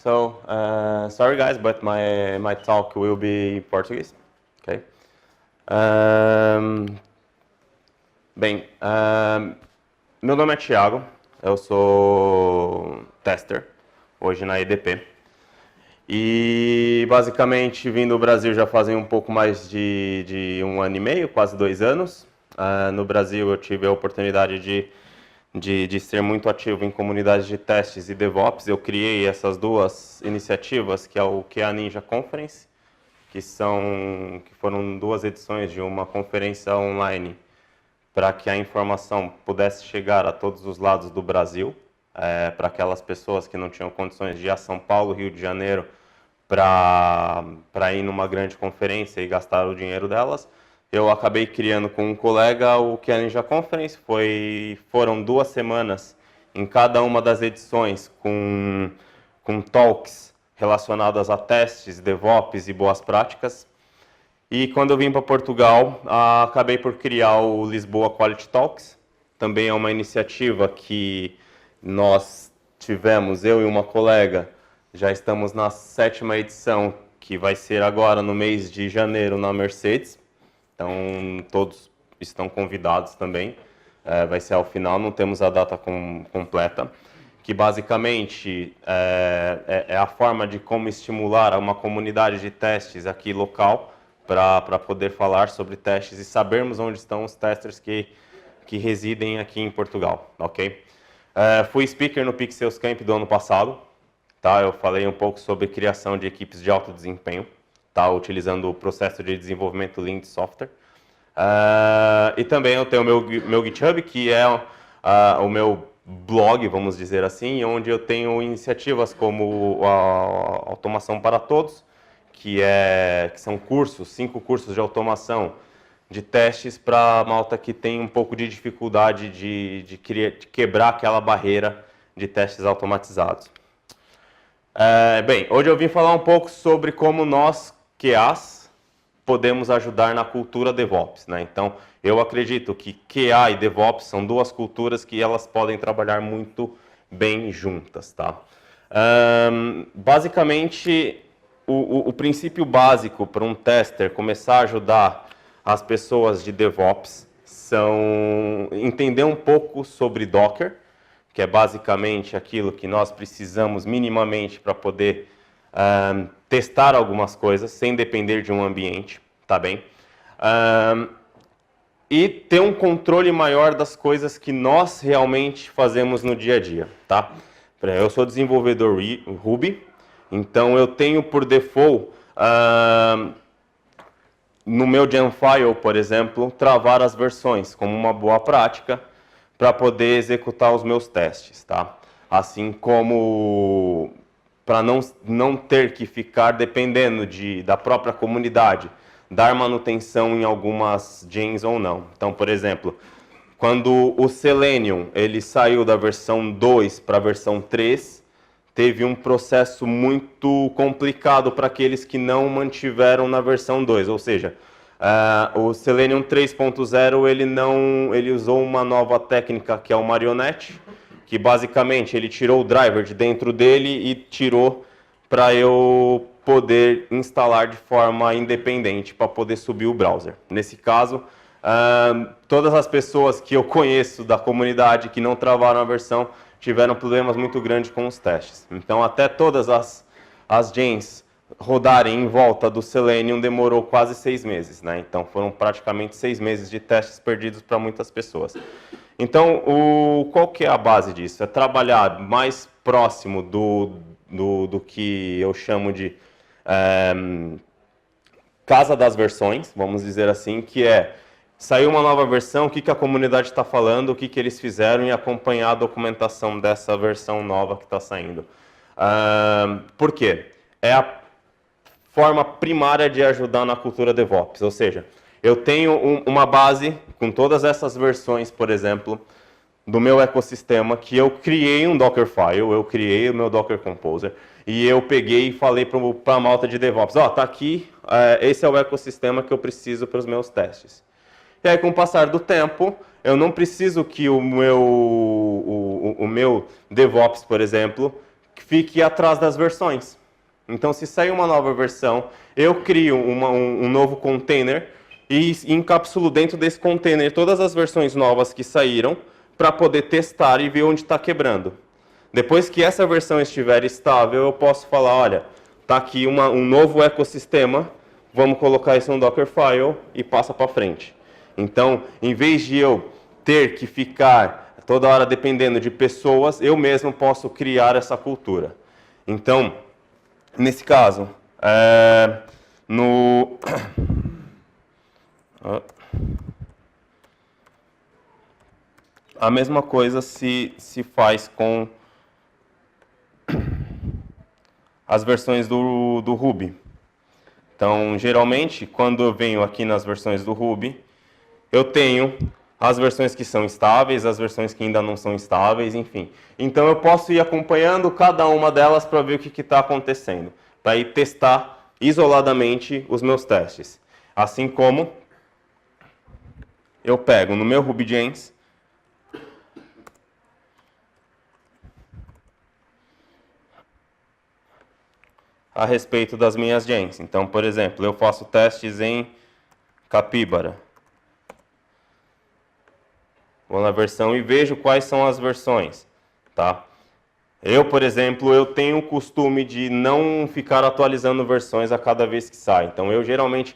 So, sorry guys, but my talk will be Portuguese. Okay. Bem, meu nome é Thiago, eu sou tester hoje na EDP. E basicamente vim do Brasil já fazem um pouco mais de 1 ano e meio, quase 2 anos. No Brasil eu tive a oportunidade de ser muito ativo em comunidades de testes e DevOps. Eu criei essas duas iniciativas, que é o QA Ninja Conference, que foram 2 edições de uma conferência online para que a informação pudesse chegar a todos os lados do Brasil, para aquelas pessoas que não tinham condições de ir a São Paulo, Rio de Janeiro, para ir numa grande conferência e gastar o dinheiro delas. Eu acabei criando com um colega o QA Ninja Conference. Foram 2 semanas em cada uma das edições com talks relacionadas a testes, DevOps e boas práticas. E quando eu vim para Portugal, acabei por criar o Lisboa Quality Talks. Também é uma iniciativa que nós tivemos, eu e uma colega, já estamos na 7ª edição, que vai ser agora no mês de janeiro na Mercedes. Então, todos estão convidados também. Vai ser ao final, não temos a data completa. Que basicamente é a forma de como estimular uma comunidade de testes aqui local para poder falar sobre testes e sabermos onde estão os testers que residem aqui em Portugal, ok? Fui speaker no Pixels Camp do ano passado, tá? Eu falei um pouco sobre criação de equipes de alto desempenho, tá? Utilizando o processo de desenvolvimento Lean de software. E também eu tenho o meu GitHub, que é o meu blog, vamos dizer assim, onde eu tenho iniciativas como a Automação para Todos, que são 5 cursos de automação de testes para malta que tem um pouco de dificuldade de quebrar aquela barreira de testes automatizados. Bem, hoje eu vim falar um pouco sobre como nós, QAs, podemos ajudar na cultura DevOps, né? Então, eu acredito que QA e DevOps são 2 culturas que elas podem trabalhar muito bem juntas, tá? Basicamente, o princípio básico para um tester começar a ajudar as pessoas de DevOps são entender um pouco sobre Docker, que é basicamente aquilo que nós precisamos minimamente para poder testar algumas coisas sem depender de um ambiente, tá bem? E ter um controle maior das coisas que nós realmente fazemos no dia a dia, tá? Eu sou desenvolvedor Ruby, então eu tenho por default, no meu Gemfile, por exemplo, travar as versões como uma boa prática para poder executar os meus testes, tá? Assim como para não ter que ficar dependendo da própria comunidade, dar manutenção em algumas gens ou não. Então, por exemplo, quando o Selenium ele saiu da versão 2 para a versão 3, teve um processo muito complicado para aqueles que não mantiveram na versão 2, ou seja, o Selenium 3.0 ele usou uma nova técnica que é o Marionette, que basicamente ele tirou o driver de dentro dele e tirou para eu poder instalar de forma independente para poder subir o browser. Nesse caso, todas as pessoas que eu conheço da comunidade que não travaram a versão tiveram problemas muito grandes com os testes. Então, até todas as gens rodarem em volta do Selenium demorou quase 6 meses, né? Então, foram praticamente 6 meses de testes perdidos para muitas pessoas. Então, qual que é a base disso? É trabalhar mais próximo do que eu chamo de casa das versões, vamos dizer assim, que saiu uma nova versão, o que a comunidade está falando, o que eles fizeram e acompanhar a documentação dessa versão nova que está saindo. Por quê? É a forma primária de ajudar na cultura DevOps, ou seja, eu tenho uma base com todas essas versões, por exemplo, do meu ecossistema, que eu criei um Dockerfile, eu criei o meu Docker Composer, e eu peguei e falei para a malta de DevOps, tá aqui, esse é o ecossistema que eu preciso para os meus testes. E aí, com o passar do tempo, eu não preciso que o meu DevOps, por exemplo, fique atrás das versões. Então, se sair uma nova versão, eu crio um novo container e encapsulo dentro desse container todas as versões novas que saíram para poder testar e ver onde está quebrando. Depois que essa versão estiver estável, eu posso falar, olha, está aqui um novo ecossistema, vamos colocar isso no Dockerfile e passa para frente. Então, em vez de eu ter que ficar toda hora dependendo de pessoas, eu mesmo posso criar essa cultura. Então, nesse caso, a mesma coisa se faz com as versões do Ruby. Então, geralmente, quando eu venho aqui nas versões do Ruby, eu tenho as versões que são estáveis, as versões que ainda não são estáveis, enfim. Então, eu posso ir acompanhando cada uma delas para ver o que está acontecendo, para ir testar isoladamente os meus testes. Assim como eu pego no meu RubyGems a respeito das minhas gens. Então, por exemplo, eu faço testes em Capybara. Vou na versão e vejo quais são as versões, tá? Eu, por exemplo, eu tenho o costume de não ficar atualizando versões a cada vez que sai. Então, eu geralmente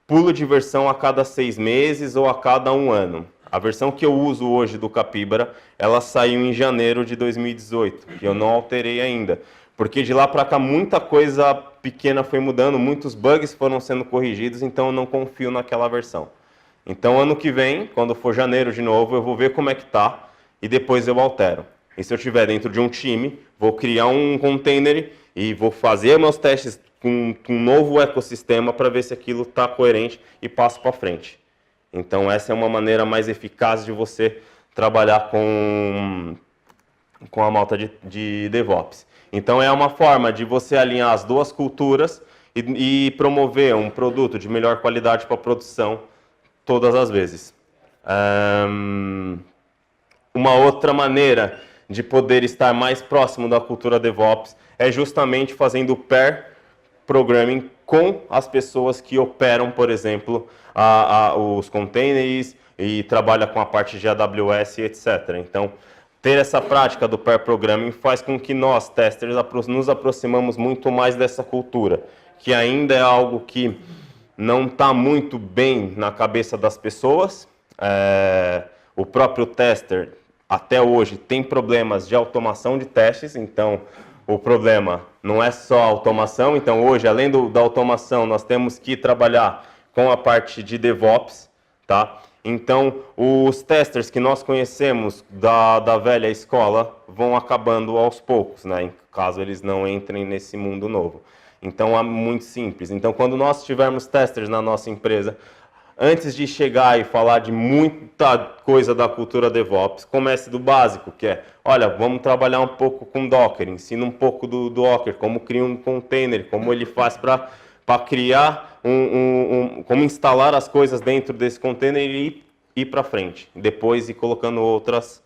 pulo de versão a cada 6 meses ou a cada 1 ano. A versão que eu uso hoje do Capybara, ela saiu em janeiro de 2018, que eu não alterei ainda. Porque de lá para cá muita coisa pequena foi mudando, muitos bugs foram sendo corrigidos, então eu não confio naquela versão. Então, ano que vem, quando for janeiro de novo, eu vou ver como é que tá e depois eu altero. E se eu estiver dentro de um time, vou criar um container e vou fazer meus testes com um novo ecossistema para ver se aquilo está coerente e passo para frente. Então, essa é uma maneira mais eficaz de você trabalhar com a malta de DevOps. Então, é uma forma de você alinhar as duas culturas e promover um produto de melhor qualidade para a produção todas as vezes. Uma outra maneira de poder estar mais próximo da cultura DevOps é justamente fazendo pair programming com as pessoas que operam, por exemplo, os containers e trabalham com a parte de AWS, etc. Então, ter essa prática do pair programming faz com que nós, testers, nos aproximamos muito mais dessa cultura, que ainda é algo que não está muito bem na cabeça das pessoas. O próprio tester, até hoje, tem problemas de automação de testes, então o problema não é só a automação. Então, hoje, além da automação, nós temos que trabalhar com a parte de DevOps, tá? Então, os testers que nós conhecemos da velha escola vão acabando aos poucos, né? Caso eles não entrem nesse mundo novo. Então, é muito simples. Então, quando nós tivermos testers na nossa empresa, antes de chegar e falar de muita coisa da cultura DevOps, comece do básico, que é, olha, vamos trabalhar um pouco com Docker, ensina um pouco do Docker, como cria um container, como ele faz para criar como instalar as coisas dentro desse container e ir para frente. Depois ir colocando outras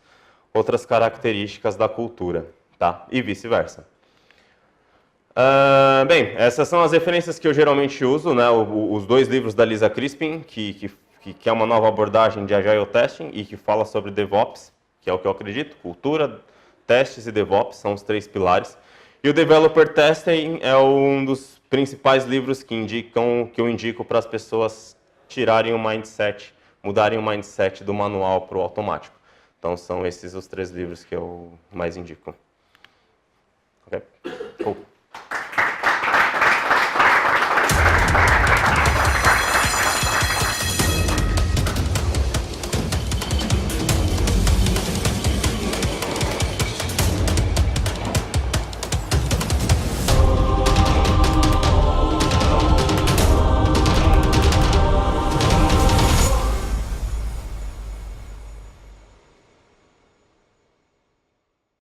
características da cultura, tá? E vice-versa. Bem, essas são as referências que eu geralmente uso, né? Os 2 livros da Lisa Crispin, que é uma nova abordagem de Agile Testing e que fala sobre DevOps, que é o que eu acredito, cultura, testes e DevOps são os 3 pilares. E o Developer Testing é um dos principais livros que eu indico para as pessoas tirarem o mindset, mudarem o mindset do manual para o automático. Então, são esses os 3 livros que eu mais indico. Okay?